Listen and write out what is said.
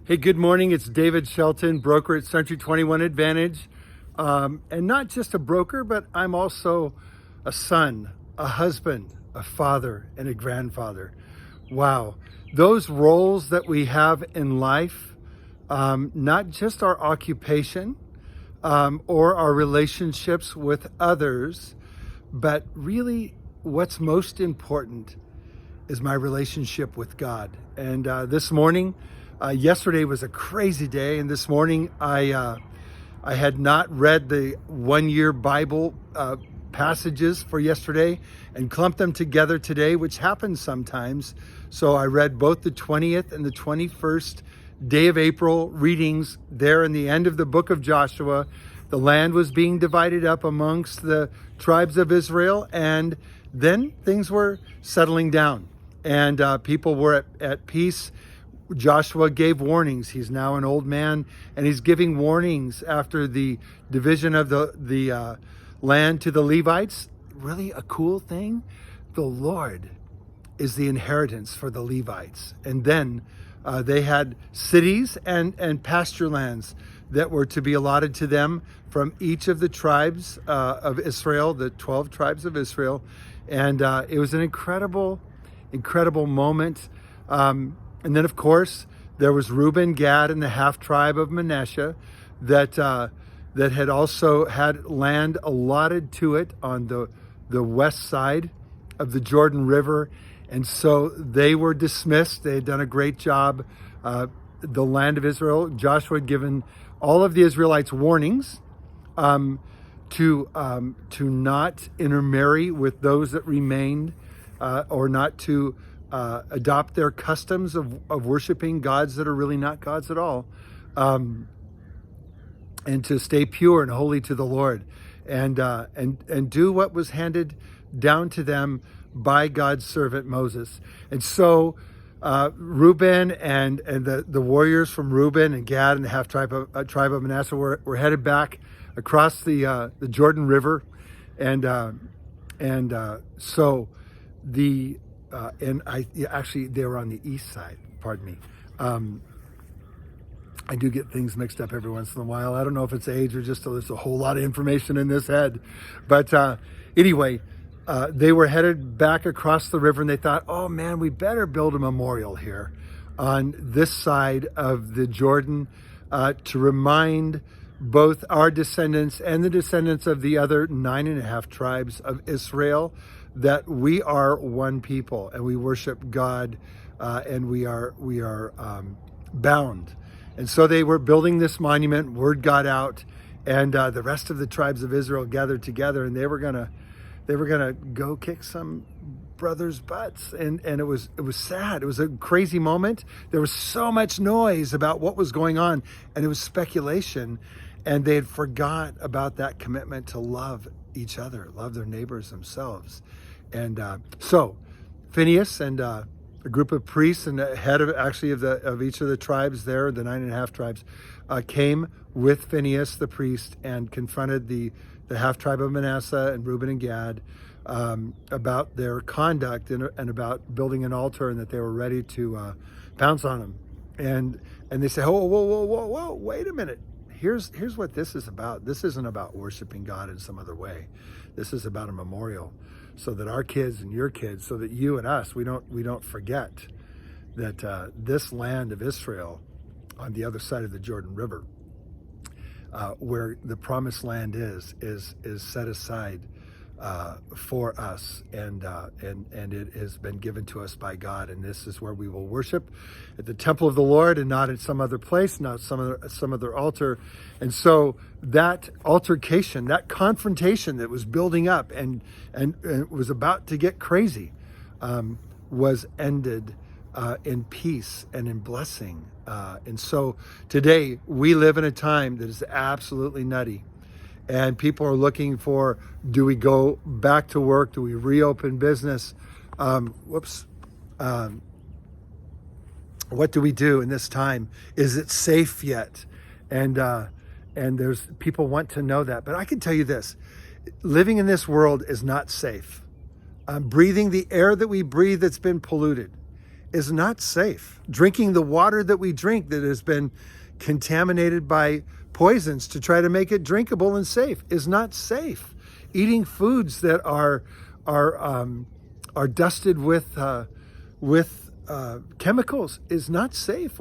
Hey, good morning. It's David Shelton, broker at Century 21 Advantage. And not just a broker, but I'm also a son, a husband, a father, and a grandfather. Wow. Those roles that we have in life, not just our occupation or our relationships with others, but really what's most important is my relationship with God. And this morning, yesterday was a crazy day, and this morning I had not read the 1 year Bible passages for yesterday and clumped them together today, which happens sometimes. So I read both the 20th and the 21st day of April readings there in the end of the book of Joshua. The land was being divided up amongst the tribes of Israel, and then things were settling down, and people were at peace. Joshua gave warnings. He's now an old man, and he's giving warnings after the division of the land to the Levites. Really a cool thing. The Lord is the inheritance for the Levites. And then they had cities and pasture lands that were to be allotted to them from each of the tribes of Israel, the 12 tribes of Israel. And it was an incredible moment. And then, of course, there was Reuben, Gad, and the half tribe of Manasseh that had also had land allotted to it on the west side of the Jordan River. And so they were dismissed. They had done a great job. The land of Israel, Joshua had given all of the Israelites warnings to not intermarry with those that remained, or not to adopt their customs of worshiping gods that are really not gods at all, and to stay pure and holy to the Lord, and do what was handed down to them by God's servant Moses. And so Reuben and the warriors from Reuben and Gad and the half tribe of Manasseh were headed back across the Jordan River, and so the actually they were on the east side. Pardon me. I do get things mixed up every once in a while. I don't know if it's age or just there's a whole lot of information in this head, but anyway. They were headed back across the river, and they thought, oh man, we better build a memorial here on this side of the Jordan to remind both our descendants and the descendants of the other 9.5 tribes of Israel that we are one people and we worship God, and we are bound. And so they were building this monument. Word got out, and the rest of the tribes of Israel gathered together, and they were gonna go kick some brothers' butts, and it was sad. It was a crazy moment. There was so much noise about what was going on, and it was speculation, and they had forgot about that commitment to love each other, love their neighbors themselves. And so Phinehas and a group of priests and the head of each of the tribes there, the 9.5 tribes, came with Phinehas the priest and confronted the half tribe of Manasseh and Reuben and Gad about their conduct and about building an altar, and that they were ready to pounce on them. And they say, whoa, wait a minute. Here's what this is about. This isn't about worshiping God in some other way. This is about a memorial, so that our kids and your kids, so that you and us, we don't forget that this land of Israel on the other side of the Jordan River, where the promised land is set aside for us, and it has been given to us by God, and this is where we will worship, at the temple of the Lord, and not in some other place, not some other altar. And so that altercation, that confrontation that was building up and was about to get crazy, was ended in peace and in blessing. And so today we live in a time that is absolutely nutty, and people are looking for, do we go back to work? Do we reopen business? What do we do in this time? Is it safe yet? And there's people want to know that. But I can tell you this, living in this world is not safe. Breathing the air that we breathe that's been polluted is not safe. Drinking the water that we drink that has been contaminated by poisons to try to make it drinkable and safe is not safe. Eating foods that are dusted with chemicals is not safe.